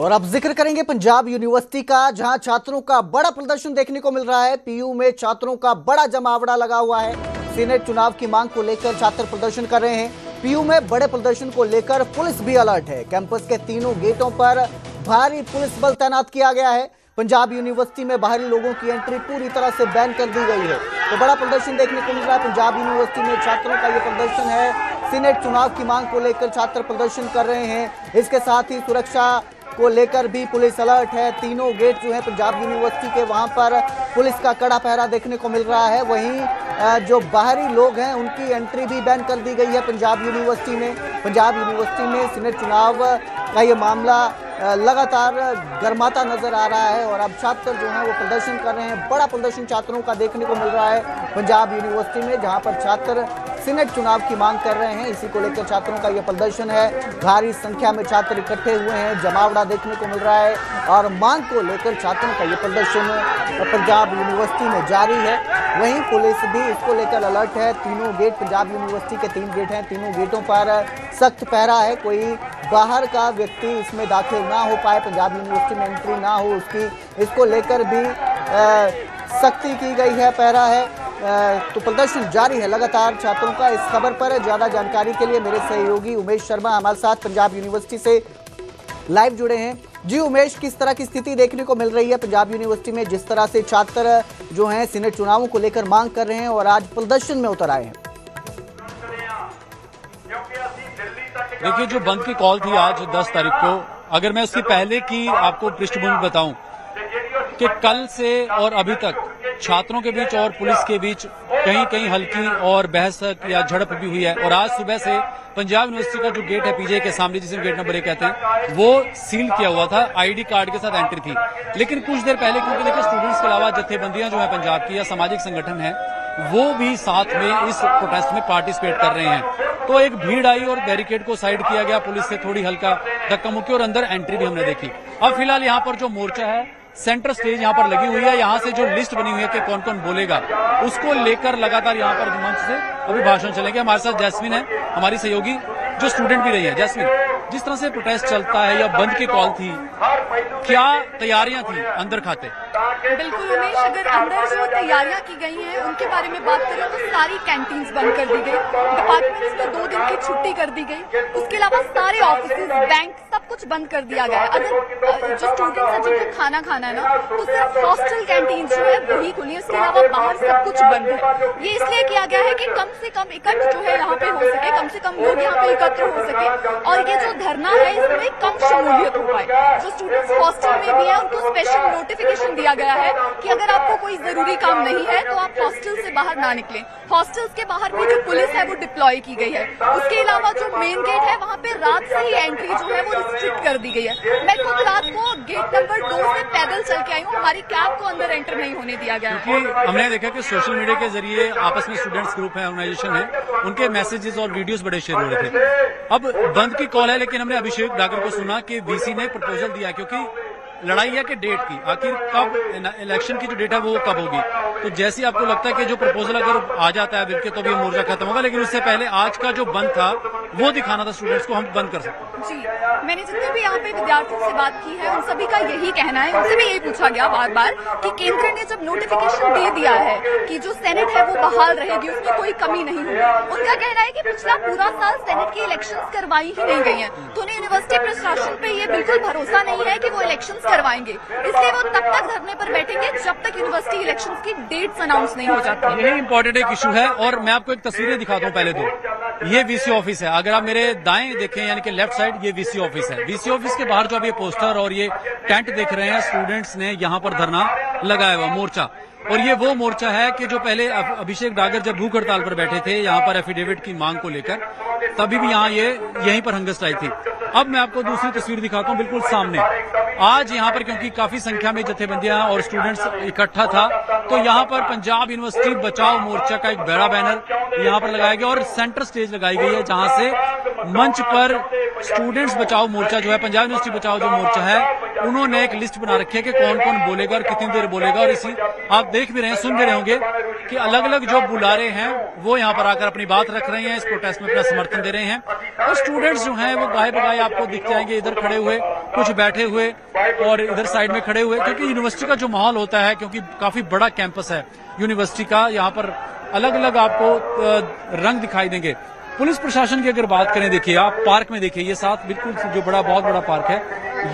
और अब जिक्र करेंगे पंजाब यूनिवर्सिटी का, जहां छात्रों का बड़ा प्रदर्शन देखने को मिल रहा है। पीयू में छात्रों का बड़ा जमावड़ा लगा हुआ है। सीनेट चुनाव की मांग को लेकर छात्र प्रदर्शन कर रहे हैं। पीयू में बड़े प्रदर्शन को लेकर पुलिस भी अलर्ट है। कैंपस के तीनों गेटों पर भारी पुलिस बल तैनात किया गया है। पंजाब यूनिवर्सिटी में बाहरी लोगों की एंट्री पूरी तरह से बैन कर दी गई है। तो बड़ा प्रदर्शन देखने को मिल रहा है। पंजाब यूनिवर्सिटी में छात्रों का ये प्रदर्शन है। सीनेट चुनाव की मांग को लेकर छात्र प्रदर्शन कर रहे हैं। इसके साथ ही सुरक्षा को लेकर भी पुलिस अलर्ट है। तीनों गेट जो है पंजाब यूनिवर्सिटी के, वहां पर पुलिस का कड़ा पहरा देखने को मिल रहा है। वहीं जो बाहरी लोग हैं उनकी एंट्री भी बैन कर दी गई है पंजाब यूनिवर्सिटी में। पंजाब यूनिवर्सिटी में सीनेट चुनाव का ये मामला लगातार गर्माता नजर आ रहा है और अब छात्र जो हैं वो प्रदर्शन कर रहे हैं। बड़ा प्रदर्शन छात्रों का देखने को मिल रहा है पंजाब यूनिवर्सिटी में, जहां पर छात्र सीनेट चुनाव की मांग कर रहे हैं। इसी को लेकर छात्रों का यह प्रदर्शन है। भारी संख्या में छात्र इकट्ठे हुए हैं, जमावड़ा देखने को मिल रहा है और मांग को लेकर छात्रों का यह प्रदर्शन पंजाब यूनिवर्सिटी में जारी है। वहीं पुलिस भी इसको लेकर अलर्ट है। तीनों गेट, पंजाब यूनिवर्सिटी के 3 गेट हैं, तीनों गेटों पर सख्त पहरा है। कोई बाहर का व्यक्ति इसमें दाखिल ना हो पाए, पंजाब यूनिवर्सिटी में एंट्री ना हो उसकी, इसको लेकर भी सख्ती की गई है, पहरा है। तो प्रदर्शन जारी है लगातार छात्रों का। इस खबर पर ज्यादा जानकारी के लिए मेरे सहयोगी उमेश शर्मा हमारे साथ पंजाब यूनिवर्सिटी से लाइव जुड़े हैं। जी उमेश, किस तरह की स्थिति देखने को मिल रही है पंजाब यूनिवर्सिटी में, जिस तरह से छात्र जो हैं सीनेट चुनावों को लेकर मांग कर रहे हैं और आज प्रदर्शन में उतर आए हैं? देखिए, जो बंद की कॉल थी आज 10 तारीख को, अगर मैं उसकी पहले की आपको पृष्ठभूमि बताऊं कि कल से और अभी तक छात्रों के बीच और पुलिस के बीच कहीं कहीं हल्की और बहस या झड़प भी हुई है। और आज सुबह से पंजाब यूनिवर्सिटी का जो गेट है पीजे के सामने, जिसे गेट नंबर 1 कहते हैं, वो सील किया हुआ था। आईडी कार्ड के साथ एंट्री थी। लेकिन कुछ देर पहले, क्योंकि देखिए स्टूडेंट्स के अलावा जत्थेबंदियां जो है पंजाब की या सामाजिक संगठन है, वो भी साथ में इस प्रोटेस्ट में पार्टिसिपेट कर रहे हैं। तो एक भीड़ आई और बैरिकेड को साइड किया गया, पुलिस से थोड़ी हल्का धक्का मुक्की और अंदर एंट्री भी हमने देखी। अब फिलहाल यहाँ पर जो मोर्चा है, सेंटर स्टेज यहाँ पर लगी हुई है। यहाँ से जो लिस्ट बनी हुई है कि कौन कौन बोलेगा, उसको लेकर लगातार यहाँ पर मंच से अभी भाषण चलेंगे। हमारे साथ जैस्मिन है, हमारी सहयोगी, जो स्टूडेंट भी रही है। जैस्मिन, जिस तरह से प्रोटेस्ट चलता है या बंद की कॉल थी, क्या तैयारियां थी अंदर खाते? बिल्कुल उमेश, अगर अंदर जो तैयारियां की गई हैं उनके बारे में बात करें तो सारी कैंटीन्स बंद कर दी गई, डिपार्टमेंट्स में 2 दिन की छुट्टी कर दी गई। उसके अलावा सारे ऑफिस, बैंक, सब कुछ बंद कर दिया गया है। अगर जो स्टूडेंट्स हैं जिनको खाना खाना है ना, तो सिर्फ हॉस्टल कैंटीन जो है वही खुली है। उसके अलावा बाहर सब कुछ बंद है। ये इसलिए किया गया है कि कम से कम इकट्ठ जो है यहाँ पे हो सके, कम से कम लोग यहाँ पे एकत्र हो सके और ये जो धरना है इसमें कम शमूलियत हो पाए। जो स्टूडेंट्स हॉस्टल में भी है उनको स्पेशल नोटिफिकेशन दिया गया है कि अगर आपको कोई जरूरी काम नहीं है तो आप हॉस्टल से बाहर ना निकलें। हॉस्टल्स के बाहर भी जो पुलिस है वो डिप्लॉय की गई है। उसके अलावा जो मेन गेट है वहाँ पे रात से ही एंट्री जो है वो रिस्ट्रिक्ट कर दी गई है। मैं खुद रात को गेट नंबर 2 से पैदल चल के आई हूँ, हमारी कैब को अंदर एंटर नहीं होने दिया गया। क्योंकि हमने देखा कि सोशल मीडिया के जरिए आपस में स्टूडेंट्स ग्रुप है, ऑर्गेनाइजेशन है, उनके मैसेजेस और वीडियोस बड़े शेयर हो रहे थे। अब बंद की कॉल है, लेकिन हमने अभिषेक डागर को सुना कि वीसी ने प्रपोजल दिया, क्योंकि लड़ाई है कि डेट की, आखिर कब इलेक्शन की जो डेट है वो कब होगी। तो जैसे आपको लगता है कि जो प्रपोजल अगर आ जाता है बिल्कुल तो भी मोर्चा खत्म होगा, लेकिन उससे पहले आज का जो बंद था वो दिखाना था स्टूडेंट्स को, हम बंद कर सकते हैं। जी, मैंने जितने भी यहाँ पे विद्यार्थियों से बात की है उन सभी का यही कहना है, उनसे भी यही पूछा गया बार बार कि केंद्र ने जब नोटिफिकेशन दे दिया है कि जो सेनेट है वो बहाल रहेगी, उसमें कोई कमी नहीं होगी। उनका कहना है कि पिछला पूरा साल सेनेट की इलेक्शंस करवाई ही नहीं गई है, तो उन्हें यूनिवर्सिटी प्रशासन पे ये बिल्कुल भरोसा नहीं है कि वो इलेक्शंस करवाएंगे। इसलिए वो तब तक धरने पर बैठेंगे जब तक यूनिवर्सिटी इलेक्शंस की डेट्स अनाउंस नहीं हो जाती। यही इंपॉर्टेंट एक इशू है। और मैं आपको एक तस्वीरें दिखाता हूँ पहले तो। ये वीसी ऑफिस है, अगर आप मेरे दाएं देखें यानी कि लेफ्ट साइड, ये वीसी ऑफिस है। वीसी ऑफिस के बाहर जो आप ये पोस्टर और ये टेंट देख रहे हैं, स्टूडेंट्स ने यहाँ पर धरना लगाया हुआ, मोर्चा। और ये वो मोर्चा है कि जो पहले अभिषेक डागर जब भूख हड़ताल पर बैठे थे यहाँ पर एफिडेविट की मांग को लेकर, तभी भी यहाँ यहीं पर हंगर स्ट्राइक थी। अब मैं आपको दूसरी तस्वीर दिखाता हूँ बिल्कुल सामने। आज यहाँ पर क्योंकि काफी संख्या में जत्थेबंदियां और स्टूडेंट्स इकट्ठा था, तो यहाँ पर पंजाब यूनिवर्सिटी बचाओ मोर्चा का एक बड़ा बैनर यहाँ पर लगाया गया और सेंटर स्टेज लगाई गई है, जहां से मंच पर स्टूडेंट्स बचाओ मोर्चा जो है, पंजाब यूनिवर्सिटी बचाओ जो मोर्चा है, उन्होंने एक लिस्ट बना रखी है कि कौन कौन बोलेगा और कितनी देर बोलेगा। और इसी आप देख भी रहे हैं, सुन भी रहे होंगे कि अलग अलग जो बुलारे हैं वो यहाँ पर आकर अपनी बात रख रहे हैं, इस प्रोटेस्ट में अपना समर्थन दे रहे हैं। और स्टूडेंट्स जो हैं वो गाए बगाए आपको दिख जाएंगे इधर खड़े हुए, कुछ बैठे हुए और इधर साइड में खड़े हुए, क्योंकि यूनिवर्सिटी का जो माहौल होता है, क्योंकि काफी बड़ा कैंपस है यूनिवर्सिटी का, यहाँ पर अलग अलग आपको रंग दिखाई देंगे। पुलिस प्रशासन की अगर बात करें, देखिए आप पार्क में देखिए, ये साथ बिल्कुल जो बहुत बड़ा पार्क है,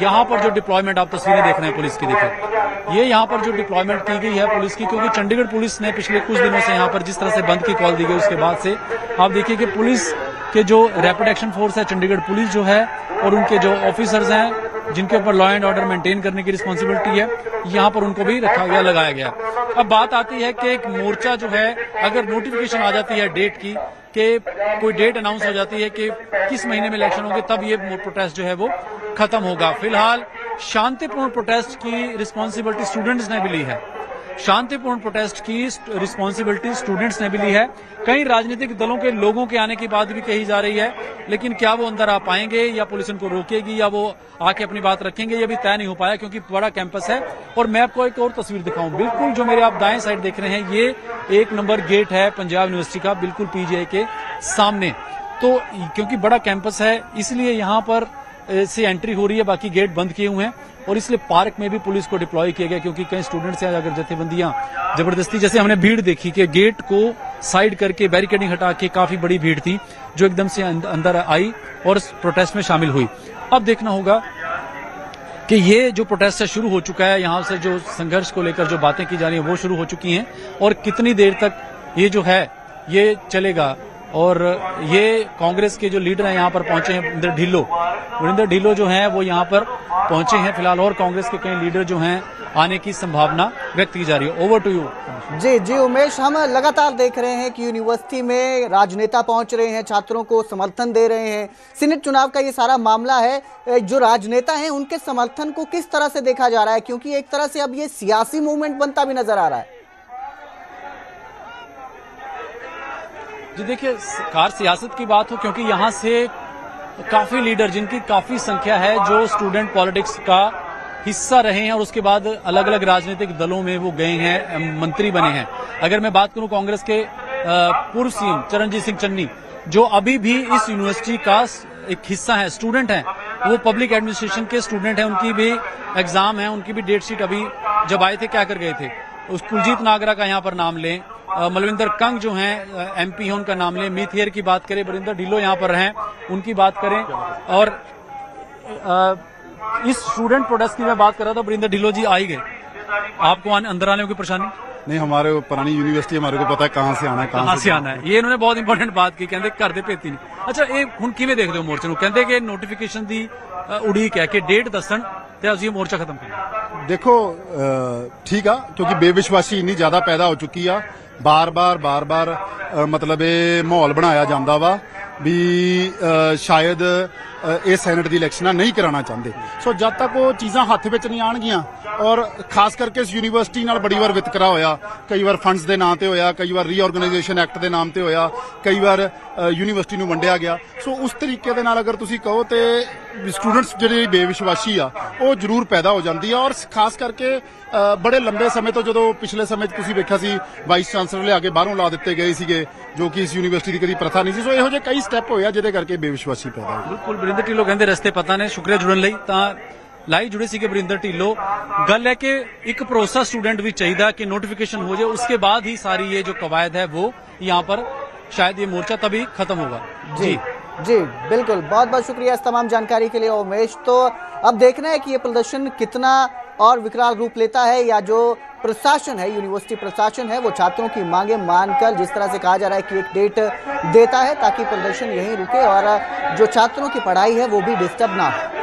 यहाँ पर जो डिप्लॉयमेंट आप तस्वीरें देख रहे हैं पुलिस की, देखिए ये यहाँ पर जो डिप्लॉयमेंट की गई है पुलिस की, क्योंकि चंडीगढ़ पुलिस ने पिछले कुछ दिनों से यहाँ पर जिस तरह से बंद की कॉल दी गई, उसके बाद से आप देखिए कि पुलिस के जो रैपिड एक्शन फोर्स है चंडीगढ़ पुलिस जो है, और उनके जो ऑफिसर्स हैं जिनके ऊपर लॉ एंड ऑर्डर मेंटेन करने की रिस्पॉन्सिबिलिटी है, यहाँ पर उनको भी रखा गया, लगाया गया। अब बात आती है कि एक मोर्चा जो है, अगर नोटिफिकेशन आ जाती है डेट की, कि कोई डेट अनाउंस हो जाती है कि किस महीने में इलेक्शन होंगे, तब ये प्रोटेस्ट जो है वो खत्म होगा। फिलहाल शांतिपूर्ण प्रोटेस्ट की रिस्पॉन्सिबिलिटी स्टूडेंट्स ने भी ली है, शांतिपूर्ण प्रोटेस्ट की रिस्पॉन्सिबिलिटी स्टूडेंट्स ने भी ली है। कई राजनीतिक दलों के लोगों के आने की बात भी कही जा रही है, लेकिन क्या वो अंदर आ पाएंगे या पुलिस उनको रोकेगी या वो आके अपनी बात रखेंगे, ये भी तय नहीं हो पाया, क्योंकि बड़ा कैंपस है। और मैं आपको एक और तस्वीर दिखाऊं, बिल्कुल जो मेरे आप दाएं साइड देख रहे हैं, ये 1 नंबर गेट है पंजाब यूनिवर्सिटी का, बिल्कुल पीजीआई के सामने। तो क्योंकि बड़ा कैंपस है इसलिए यहाँ पर से एंट्री हो रही है, बाकी गेट बंद किए हुए हैं, और इसलिए पार्क में भी पुलिस को डिप्लॉय किया गया, क्योंकि कई स्टूडेंट्स हैं, अगर जथेबंदियां जबरदस्ती, जैसे हमने भीड़ देखी कि गेट को साइड करके बैरिकेडिंग हटा के काफी बड़ी भीड़ थी जो एकदम से अंदर आई और प्रोटेस्ट में शामिल हुई। अब देखना होगा कि ये जो प्रोटेस्ट है शुरू हो चुका है, यहाँ से जो संघर्ष को लेकर जो बातें की जा रही हैं वो शुरू हो चुकी हैं, और कितनी देर तक ये जो है ये चलेगा। और ये कांग्रेस के जो लीडर हैं यहाँ पर पहुंचे हैं, वरिंदर ढिल्लो जो हैं वो यहाँ पर पहुंचे हैं फिलहाल, और कांग्रेस के कई लीडर जो हैं आने की संभावना व्यक्त की जा रही है। Over to you. जी उमेश, हम लगातार देख रहे हैं कि यूनिवर्सिटी में राजनेता पहुंच रहे हैं, छात्रों को समर्थन दे रहे हैं। सीनेट चुनाव का ये सारा मामला है, जो राजनेता हैं उनके समर्थन को किस तरह से देखा जा रहा है, क्योंकि एक तरह से अब ये सियासी मूवमेंट बनता भी नजर आ रहा है। जी देखिए, कार सियासत की बात हो, क्योंकि यहाँ से काफी लीडर जिनकी काफी संख्या है जो स्टूडेंट पॉलिटिक्स का हिस्सा रहे हैं और उसके बाद अलग अलग राजनीतिक दलों में वो गए हैं, मंत्री बने हैं। अगर मैं बात करूं कांग्रेस के पूर्व सीएम चरणजीत सिंह चन्नी, जो अभी भी इस यूनिवर्सिटी का एक हिस्सा है, स्टूडेंट हैं, वो पब्लिक एडमिनिस्ट्रेशन के स्टूडेंट हैं, उनकी भी एग्जाम है, उनकी भी डेट शीट अभी जब आए थे क्या कर गए थे। उस कुलजीत नागरा का यहाँ पर नाम लें, मलविंदर कंग जो हैं एमपी हैं उनका नाम लें, मीत हेयर की बात करें, वरिंदर ढिल्लो यहाँ पर हैं उनकी बात करें, और इस स्टूडेंट प्रोटेस्ट की मैं बात कर रहा था, वरिंदर ढिल्लो जी आ ही गए। आपको अंदर आने में कोई परेशानी नहीं? हमारे पुरानी यूनिवर्सिटी, हमारे को पता है कहाँ से आना है, कहाँ से आना है। ये इन्होंने बहुत इंपॉर्टेंट बात की, कहते घर दे भेती नहीं। अच्छा, ये हुण किवें देखदे हो मोर्चे नूं? कहते कि नोटिफिकेशन दी उड़ीक है कि डेट दस्सण ते असीं मोर्चा खत्म करिए। देखो ठीक है, क्योंकि बेविश्वासी इन्नी ज्यादा पैदा हो चुकी आ, बार बार मतलब ये माहौल बनाया जाता वा भी शायद ये सैनेट दी इलैक्शन नहीं कराना चाहते। सो जब तक वो चीज़ां हत्थ विच नहीं आउणगियां, और खास करके इस यूनिवर्सिटी नाल बड़ी बार वितकरा होया, कई बार फंड्स दे नाम ते होया, कई बार रीऑर्गेनाइजेशन एक्ट दे नाम ते होया, कई बार यूनिवर्सिटी नूं वंडिया गया। सो उस तरीके दे नाल अगर तुसीं कहो तो स्टूडेंट्स जिहड़ी बेविश्वासी आ वो जरूर पैदा हो जाती है। और खास करके बड़े लंबे समय तो जो पिछले समय तुसीं वेखिया सी वाइस चांसलर लिया के बाहरों ला दिते गए सीगे, जो कि इस यूनिवर्सिटी की कभी प्रथा नहीं सी। सो इहो जिहे कई स्टैप होया जिहदे करके बेविश्वासी पैदा होई। बिल्कुल, वरिंदर ढिल्लो कहते रस्ते पता ने, शुक्रिया जुड़न लई। तां लाइव जुड़े सीगे वरिंदर ढिल्लो। गल है कि एक भरोसा स्टूडेंट भी चाहिए कि नोटिफिकेशन हो जाए, उसके बाद ही सारी ये जो कवायद है वो यहाँ पर शायद ये मोर्चा तभी खत्म होगा। जी बिल्कुल, बहुत बहुत शुक्रिया इस तमाम जानकारी के लिए उमेश। तो अब देखना है कि ये प्रदर्शन कितना और विकराल रूप लेता है, या जो प्रशासन है, यूनिवर्सिटी प्रशासन है, वो छात्रों की मांगे मानकर जिस तरह से कहा जा रहा है कि एक डेट देता है ताकि प्रदर्शन यहीं रुके और जो छात्रों की पढ़ाई है वो भी डिस्टर्ब ना हो।